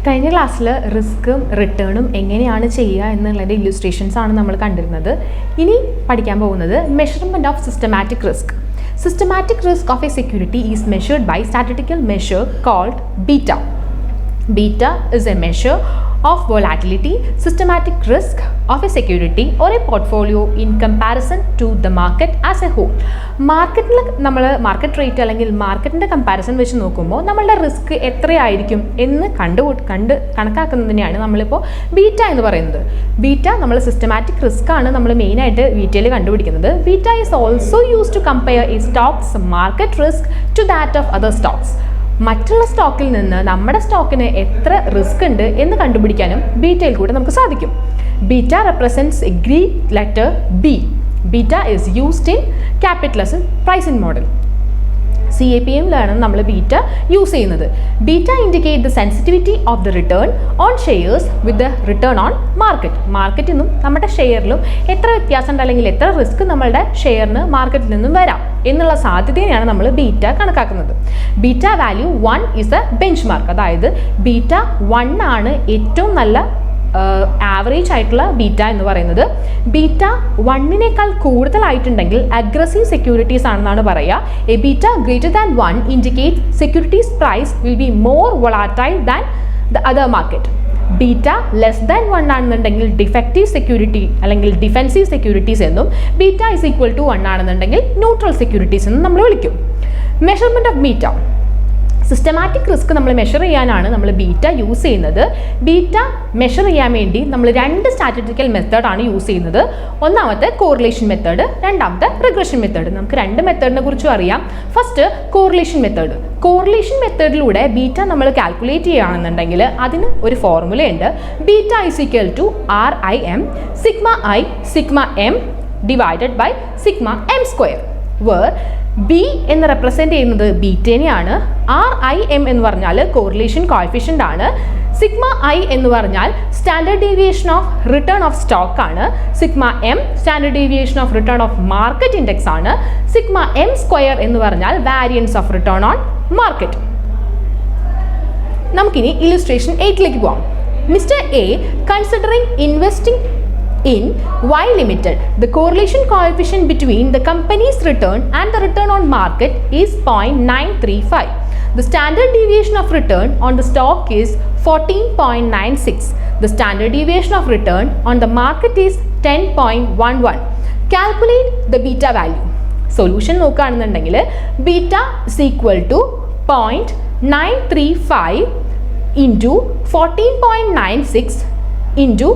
കഴിഞ്ഞ ക്ലാസ്സിൽ റിസ്ക്കും റിട്ടേണും എങ്ങനെയാണ് ചെയ്യുക എന്നുള്ളതിൻ്റെ ഇല്ലുസ്ട്രേഷൻസ് ആണ് നമ്മൾ കണ്ടിരുന്നത്. ഇനി പഠിക്കാൻ പോകുന്നത് measurement of systematic risk. Systematic risk of a security is measured by statistical measure called beta. Beta is a measure of volatility, systematic risk of a security or a portfolio in comparison to the market as a whole. മാർക്കറ്റിൽ നമ്മൾ market rate അല്ലെങ്കിൽ മാർക്കറ്റിൻ്റെ comparison വെച്ച് നോക്കുമ്പോൾ നമ്മളുടെ risk എത്രയായിരിക്കും എന്ന് കണക്കാക്കുന്നതിനെയാണ് നമ്മളിപ്പോൾ ബീറ്റ എന്ന് പറയുന്നത്. ബീറ്റ നമ്മൾ സിസ്റ്റമാറ്റിക് റിസ്ക് ആണ് നമ്മൾ മെയിനായിട്ട് ബീറ്റയിൽ കണ്ടുപിടിക്കുന്നത്. Beta is also use to compare a stocks market risk to that of other stocks. മറ്റുള്ള സ്റ്റോക്കിൽ നിന്ന് നമ്മുടെ സ്റ്റോക്കിന് എത്ര റിസ്ക് ഉണ്ട് എന്ന് കണ്ടുപിടിക്കാനും ബീറ്റയിൽ കൂടെ നമുക്ക് സാധിക്കും. Beta represents a Greek letter B. Beta is used in capitalism pricing model. CAPMലാണ് നമ്മൾ ബീറ്റ യൂസ് ചെയ്യുന്നത്. Beta indicate the sensitivity of the return on shares with the return on market. മാർക്കറ്റിൽ നിന്നും നമ്മുടെ ഷെയറിലും എത്ര വ്യത്യാസം ഉണ്ട് അല്ലെങ്കിൽ എത്ര റിസ്ക് നമ്മളുടെ ഷെയറിന് മാർക്കറ്റിൽ നിന്നും വരാം എന്നുള്ള സാധ്യതയാണ് നമ്മൾ ബീറ്റ കണക്കാക്കുന്നത്. Beta value 1 is a benchmark. അതായത് ബീറ്റ 1 ആണ് ഏറ്റവും നല്ല ആവറേജ് ആയിട്ടുള്ള ബീറ്റ എന്ന് പറയുന്നത്. ബീറ്റ 1നേക്കാൾ കൂടുതലായിട്ടുണ്ടെങ്കിൽ അഗ്രസീവ് സെക്യൂരിറ്റീസ് ആണെന്നാണ് പറയുക. A beta greater than 1 indicate securities price will be more volatile than the other market. Beta less than 1 ആണെന്നുണ്ടെങ്കിൽ ഡിഫക്റ്റീവ് സെക്യൂരിറ്റി അല്ലെങ്കിൽ ഡിഫെൻസീവ് സെക്യൂരിറ്റീസ് എന്നും, ബീറ്റ ഇസ് ഈക്വൽ ടു 1 ആണെന്നുണ്ടെങ്കിൽ ന്യൂട്രൽ സെക്യൂരിറ്റീസ് എന്നും നമ്മൾ വിളിക്കും. Measurement of beta. Systematic risk നമ്മൾ measure ചെയ്യാനാണ് നമ്മൾ ബീറ്റ യൂസ് ചെയ്യുന്നത്. ബീറ്റ മെഷർ ചെയ്യാൻ വേണ്ടി നമ്മൾ 2 സ്റ്റാറ്റിസ്റ്റിക്കൽ മെത്തേഡാണ് യൂസ് ചെയ്യുന്നത്. ഒന്നാമത്തെ കോറിലേഷൻ മെത്തേഡ്, രണ്ടാമത്തെ റിഗ്രഷൻ മെത്തേഡ്. നമുക്ക് 2 മെത്തേഡിനെ കുറിച്ചും അറിയാം. First correlation method. കോറിലേഷൻ മെത്തേഡിലൂടെ ബീറ്റ നമ്മൾ കാൽക്കുലേറ്റ് ചെയ്യുകയാണെന്നുണ്ടെങ്കിൽ അതിന് ഒരു ഫോർമുലയുണ്ട്. Beta is equal to RIM sigma I sigma M divided by sigma M square, where B എന്ന് റെപ്രസെൻറ്റ് ചെയ്യുന്നത് ബീറ്റേനെയാണ്. RIM എന്ന് പറഞ്ഞാൽ കോറിലേഷൻ കോഎഫിഷ്യൻ്റ് ആണ്. സിഗ്മ I എന്ന് പറഞ്ഞാൽ standard deviation of return of stock ആണ്. Sigma M standard deviation of return of market index ആണ്. സിഗ്മ M സ്ക്വയർ എന്ന് പറഞ്ഞാൽ variance of return on market. നമുക്കിനി ഇല്ലുസ്ട്രേഷൻ 8ലേക്ക് പോകാം. Mister A considering investing in Y Limited, the correlation coefficient between the company's return and the return on market is 0.935. The standard deviation of return on the stock is 14.96. The standard deviation of return on the market is 10.11. Calculate the beta value. Solution നോക്കുകയാണെന്നുണ്ടെങ്കിൽ beta is equal to 0.935 into 14.96 into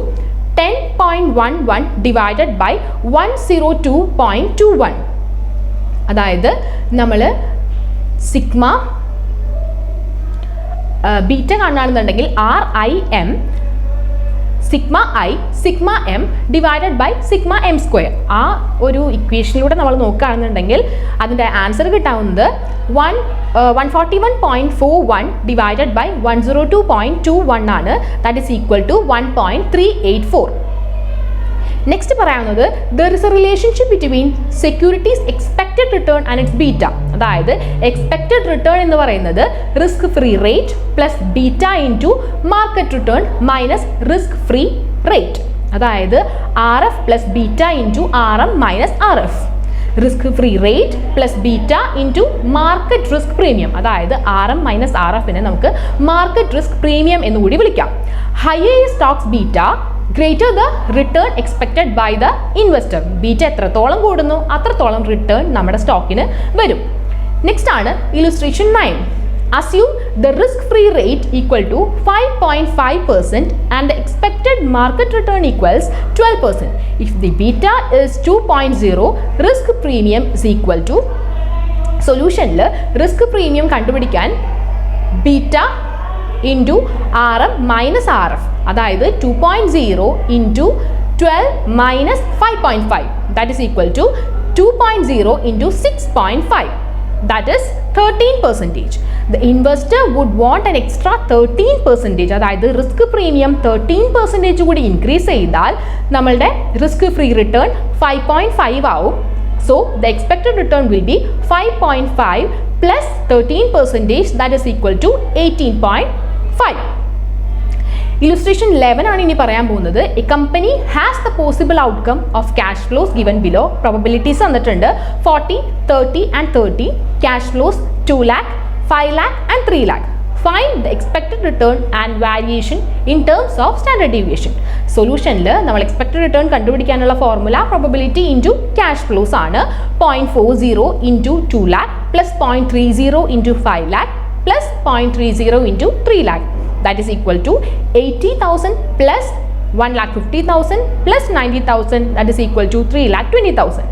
10.11 divided by 102.21. അതായത് നമ്മൾ sigma beta കാണുകയാണെന്നുണ്ടെങ്കിൽ RIM sigma I sigma M divided by sigma M square. ആ ഒരു ഇക്വേഷനിലൂടെ നമ്മൾ നോക്കുകയാണെന്നുണ്ടെങ്കിൽ അതിൻ്റെ answer കിട്ടാവുന്നത് 141.41 divided by 102.21 ആണ്. That is equal to 1.384. Next പറയാവുന്നത് there is a relationship between securities expected return and its beta. അതായത് expected return എന്ന് പറയുന്നത് risk free rate plus beta into market return minus risk free rate. അതായത് RF plus beta into RM minus RF. Risk free rate plus beta into market risk premium. അതായത് RM minus RFനെ നമുക്ക് market risk premium എന്നുകൂടി വിളിക്കാം. Higher stocks beta greater the return expected by the investor. Beta എത്രത്തോളം കൂടുന്നു അത്രത്തോളം return നമ്മുടെ സ്റ്റോക്കിന് വരും. നെക്സ്റ്റ് ആണ് illustration 9. Assume the risk-free rate equal to 5.5% and the expected market return equals 12%. If the beta is 2.0, risk premium is equal to solution. Risk premium കണ്ടുപിടിക്കാൻ beta into RM minus RF. അതായത് 2.0 into 12 minus 5.5. That is equal to 2.0 into 6.5. That is 13%. The investor would want an extra 13%. അതായത് risk premium 13% കൂടി increase ചെയ്താൽ നമ്മളുടെ risk free return 5.5 ആവും. So the expected return will be 5.5 plus 13%, that is equal to 18.5. Illustration 11 ആണ് ഇനി പറയാൻ പോകുന്നത്. A company has the possible outcome of cash flows given below. Probabilities തന്നിട്ടുണ്ട് 40, 30 and 30. Cash flows 2 lakh, 5 lakh and 3 lakh. Find the expected return and variation in terms of standard deviation. സൊല്യൂഷനിൽ നമ്മൾ expected return കണ്ടുപിടിക്കാനുള്ള formula probability into cash flows ആണ്. 0.40 into 2 lakh plus 0.30 into 5 lakh plus 0.30 into 3 lakh. That is equal to 80,000 plus 1,50,000 plus 90,000. That is equal to 3,20,000.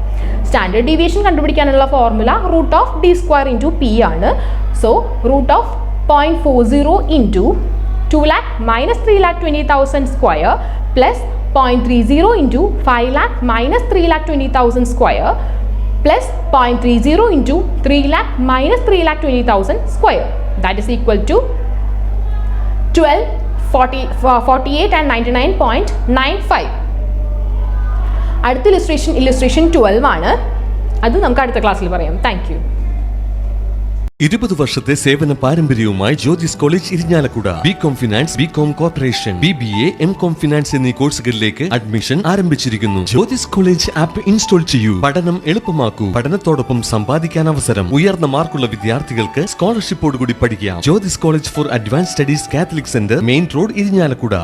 Standard deviation കണ്ടുപിടിക്കാനുള്ള formula root of D square into P ആണ്. So root of 0.40 into 2 lakh minus 3,20,000 square plus 0.30 into 5 lakh minus 3,20,000 square plus 0.30 into 3 lakh minus 3,20,000 square. That is equal to 12, 40, 48 and 99.95. അടുത്ത illustration 12 ആണ്. അത് നമുക്ക് അടുത്ത ക്ലാസ്സിൽ പറയാം. Thank you. 20 വർഷത്തെ സേവന പാരമ്പര്യവുമായി Jyothis college Irinjalakuda. Mcom finance, Mcom corporation, BBA, Mcom finance എന്നീ കോഴ്സുകളിലേക്ക് അഡ്മിഷൻ ആരംഭിച്ചിരിക്കുന്നു. ജ്യോതിസ് കോളേജ് ആപ്പ് ഇൻസ്റ്റാൾ ചെയ്യൂ. പഠനം എളുപ്പമാക്കൂ. പഠനത്തോടൊപ്പം സമ്പാദിക്കാൻ അവസരം. ഉയർന്ന മാർക്കുള്ള വിദ്യാർത്ഥികൾക്ക് സ്കോളർഷിപ്പോടുകൂടി പഠിക്കാം. Jyothis college four advance studies, Catholic centre, main road, Irinjalakuda.